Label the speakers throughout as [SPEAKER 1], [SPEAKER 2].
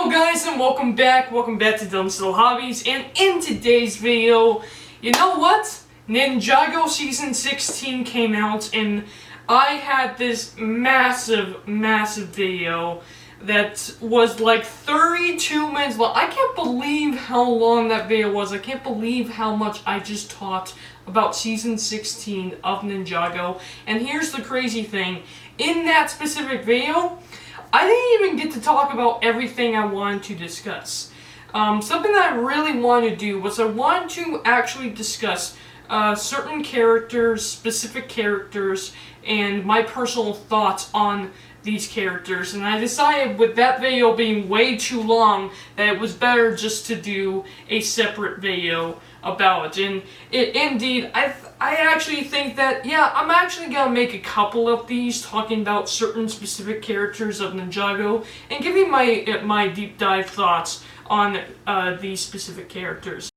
[SPEAKER 1] Hello guys and welcome back to Dumb Still Hobbies, and in today's video, you know what? Ninjago Season 16 came out and I had this massive video that was like 32 minutes long. I can't believe how long that video was. I can't believe how much I just talked about Season 16 of Ninjago. And here's the crazy thing. In that specific video, I didn't even get to talk about everything I wanted to discuss. Something that I really wanted to do was I wanted to actually discuss certain characters, specific characters, and my personal thoughts on these characters. And I decided with that video being way too long that it was better just to do a separate video about it. And indeed, I actually think that, yeah, I'm actually going to make a couple of these talking about certain specific characters of Ninjago and giving my deep dive thoughts on these specific characters.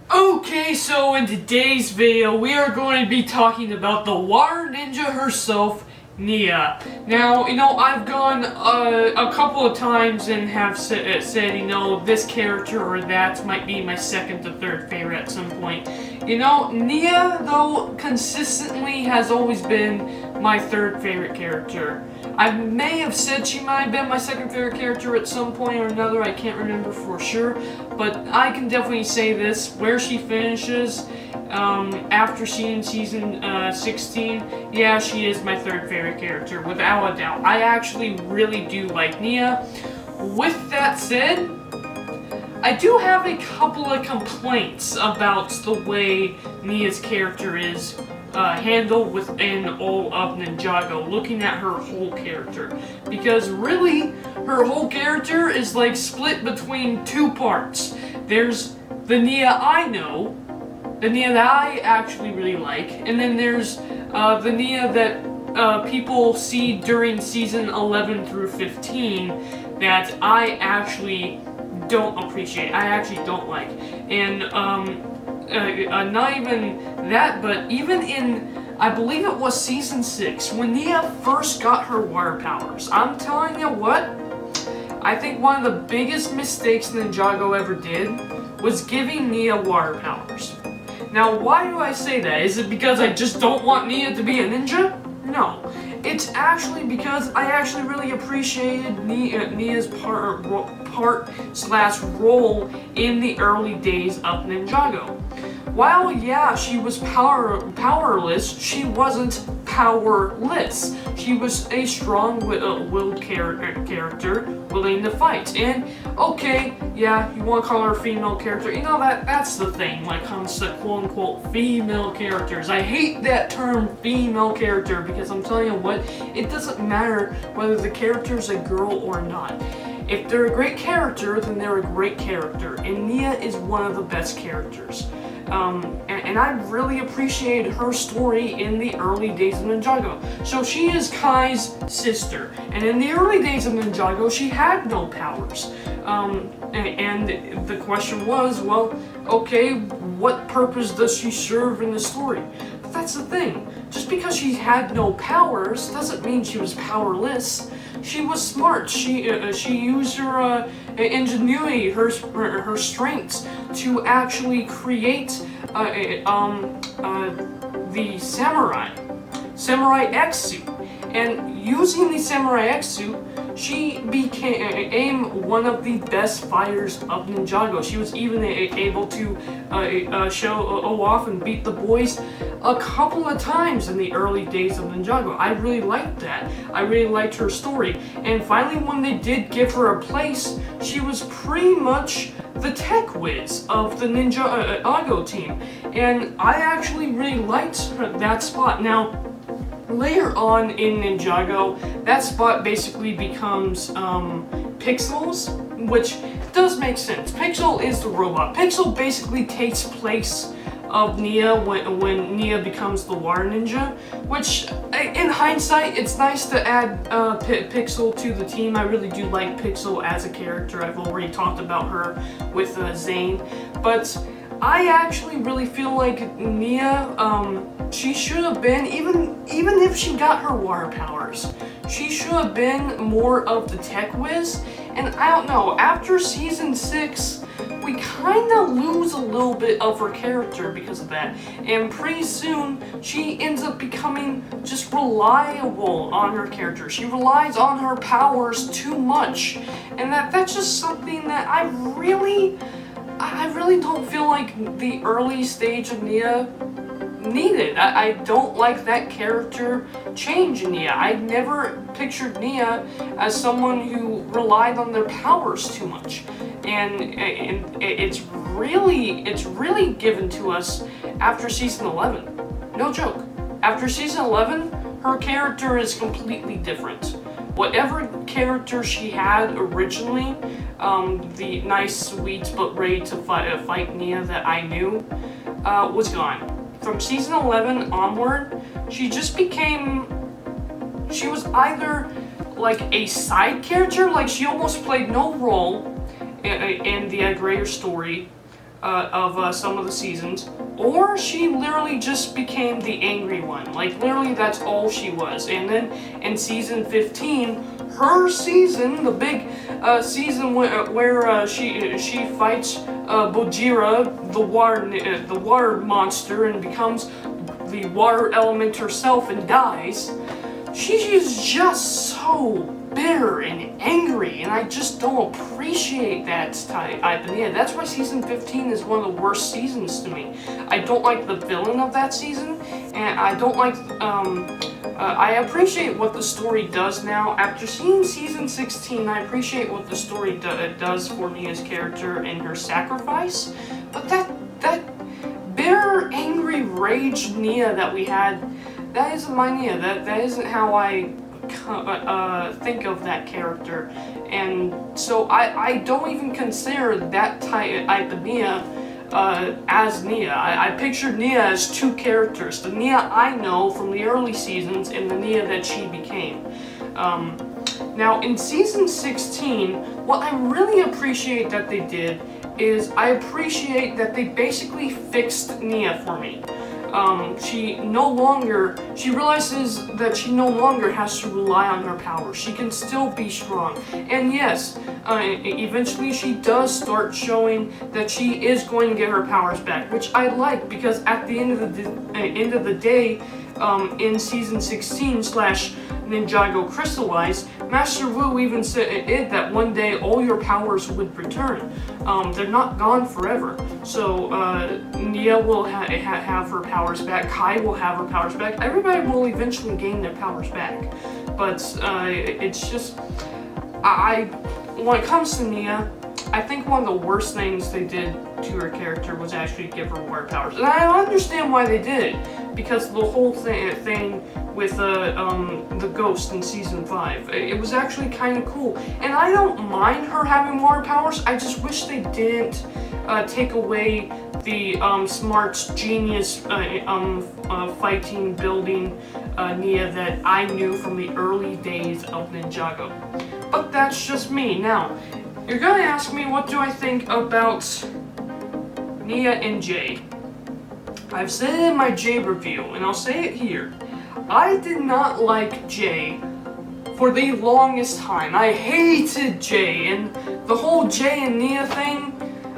[SPEAKER 1] Okay, so in today's video, we are going to be talking about the water ninja herself, NYA. Now, you know, I've gone a couple of times and have said, you know, this character or that might be my second to third favorite at some point. You know, NYA, though, consistently has always been my third favorite character. I may have said she might have been my second favorite character at some point or another, I can't remember for sure, but I can definitely say this, where she finishes after seeing Season 16, yeah, she is my third favorite character, without a doubt. I actually really do like NYA. With that said, I do have a couple of complaints about the way NYA's character is handled within all of Ninjago, looking at her whole character. Because really, her whole character is like split between two parts. There's the NYA I know, the NYA that I actually really like, and then there's the NYA that people see during Season 11 through 15 that I actually don't appreciate, I actually don't like. And not even that, but even in, I believe it was Season 6, when NYA first got her water powers, I'm telling you what, I think one of the biggest mistakes Ninjago ever did was giving NYA water powers. Now, why do I say that? Is it because I just don't want NYA to be a ninja? No. It's actually because I actually really appreciated NYA's part/role in the early days of Ninjago. While, yeah, she was powerless, she wasn't powerless. She was a strong-willed character willing to fight. And, okay, yeah, you want to call her a female character, you know, that's the thing when it comes to quote-unquote female characters. I hate that term, female character, because I'm telling you what, it doesn't matter whether the character's a girl or not. If they're a great character, then they're a great character, and NYA is one of the best characters. And I really appreciated her story in the early days of Ninjago. So she is Kai's sister, and in the early days of Ninjago, she had no powers. And the question was, well, okay, what purpose does she serve in the story? But that's the thing. Just because she had no powers doesn't mean she was powerless. She was smart. She used her ingenuity, her strengths to actually create the Samurai X suit. And using the Samurai X suit, she became one of the best fighters of Ninjago. She was even able to show off and beat the boys a couple of times in the early days of Ninjago. I really liked that. I really liked her story. And finally, when they did give her a place, she was pretty much the tech whiz of the Ninjago team. And I actually really liked that spot. Now, later on in Ninjago, that spot basically becomes Pixel's, which does make sense. Pixel is the robot. Pixel basically takes place of NYA when NYA becomes the water ninja, which in hindsight, it's nice to add Pixel to the team. I really do like Pixel as a character. I've already talked about her with Zane, but I actually really feel like Nia, she should have been, even if she got her water powers, she should have been more of the tech whiz. And I don't know, after season 6, we kind of lose a little bit of her character because of that. And pretty soon, she ends up becoming just reliable on her character. She relies on her powers too much. And that's just something that I really don't feel like the early stage of Nia needed. I don't like that character change in Nia. I never pictured Nia as someone who relied on their powers too much. And it's really given to us after season 11. No joke. After season 11, her character is completely different. Whatever character she had originally, the nice, sweet, but ready to fight Nia that I knew, was gone. From season 11 onward, she just became, she was either like a side character, like she almost played no role in the greater story of some of the seasons, or she literally just became the angry one. Like literally that's all she was. And then in season 15, her season, the big season where she fights Bojira, the water monster, and becomes the water element herself and dies. She is just so bitter and angry, and I just don't appreciate that type of Nia. That's why season 15 is one of the worst seasons to me. I don't like the villain of that season, and I don't like, I appreciate what the story does now. After seeing season 16, I appreciate what the story does for Nia's character and her sacrifice, but that bitter, angry, rage Nia that we had, that isn't my Nia. That isn't how I think of that character, and so I don't even consider that type of Nia as Nia. I pictured Nia as two characters: the Nia I know from the early seasons and the Nia that she became. Now in season 16, what I really appreciate that they did is I appreciate that they basically fixed Nia for me. She realizes that she no longer has to rely on her powers. She can still be strong. And yes, eventually she does start showing that she is going to get her powers back, which I like, because at the end of the day, in season 16 / NINJAGO Crystallized, Master Wu even said that one day all your powers would return. They're not gone forever. So Nia will have her powers back, Kai will have her powers back, everybody will eventually gain their powers back. But it's just, when it comes to Nia, I think one of the worst things they did to her character was actually give her water powers. And I understand why they did it, because the whole thing with the ghost in season 5, it was actually kind of cool. And I don't mind her having water powers, I just wish they didn't take away the smart, genius, fighting, building Nia that I knew from the early days of Ninjago. But that's just me. Now, you're gonna ask me, what do I think about Nia and Jay? I've said it in my Jay review, and I'll say it here. I did not like Jay for the longest time. I hated Jay, and the whole Jay and Nia thing,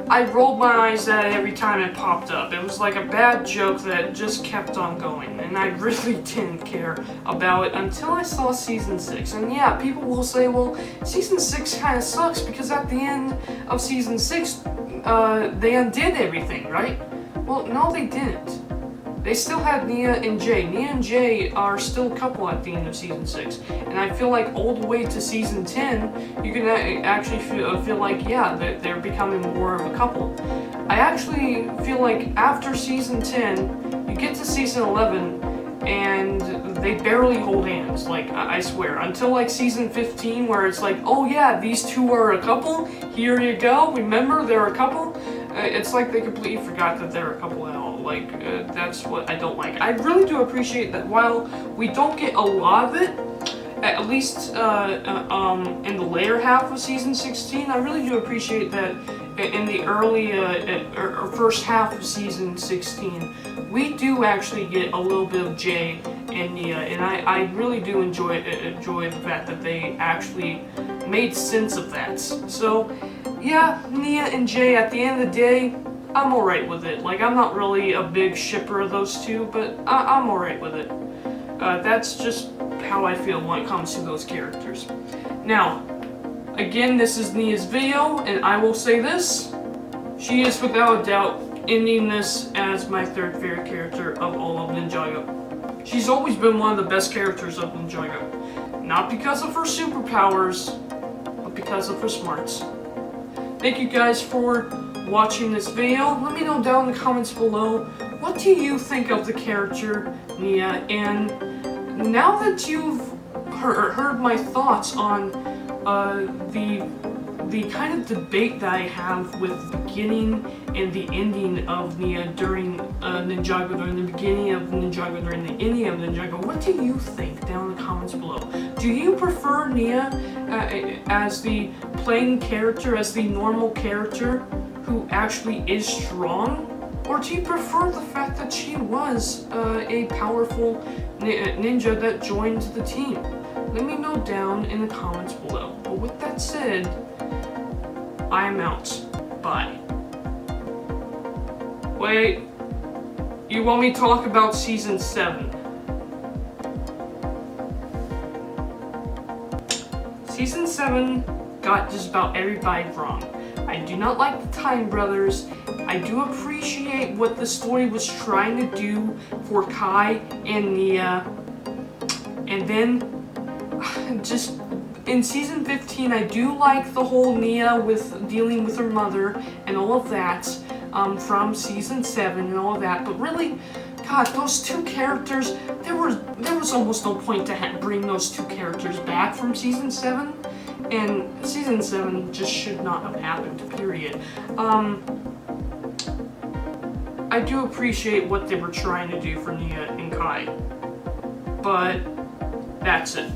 [SPEAKER 1] I rolled my eyes at it every time it popped up. It was like a bad joke that just kept on going, and I really didn't care about it until I saw season 6. And yeah, people will say, well, season 6 kind of sucks because at the end of season 6, they undid everything, right? Well, no, they didn't. They still had Nia and Jay. Nia and Jay are still a couple at the end of season 6. And I feel like all the way to season 10, you can actually feel like, yeah, they're becoming more of a couple. I actually feel like after season 10, you get to season 11, and they barely hold hands, like, I swear. Until like season 15, where it's like, oh yeah, these two are a couple, here you go, remember, they're a couple. It's like they completely forgot that they're a couple at all. Like, that's what I don't like. I really do appreciate that while we don't get a lot of it, at least in the later half of season 16, I really do appreciate that in the early or first half of season 16, we do actually get a little bit of Jay and Nia, and I really do enjoy the fact that they actually made sense of that. So yeah, Nia and Jay, at the end of the day, I'm alright with it. Like, I'm not really a big shipper of those two, but I'm alright with it. That's just how I feel when it comes to those characters. Now, again, this is Nia's video, and I will say this. She is without a doubt ending this as my third favorite character of all of Ninjago. She's always been one of the best characters of Ninjago. Not because of her superpowers, but because of her smarts. Thank you guys for watching this video. Let me know down in the comments below, what do you think of the character Nia? And now that you've heard my thoughts on the kind of debate that I have with the beginning and the ending of Nia during Ninjago, during the beginning of Ninjago, during the ending of Ninjago, what do you think down in the comments below? Do you prefer Nia as the plain character, as the normal character who actually is strong? Or do you prefer the fact that she was a powerful ninja that joined the team? Let me know down in the comments below. But with that said, I'm out. Bye. Wait, you want me to talk about season 7? Season 7 got just about everybody wrong. I do not like the Time Brothers. I do appreciate what the story was trying to do for Kai and Nia. And then, just in season 15, I do like the whole Nia with dealing with her mother and all of that from season 7 and all of that. But really, God, those two characters, there was almost no point to bring those two characters back from season 7. And season 7 just should not have happened, period. I do appreciate what they were trying to do for Nia and Kai, but that's it.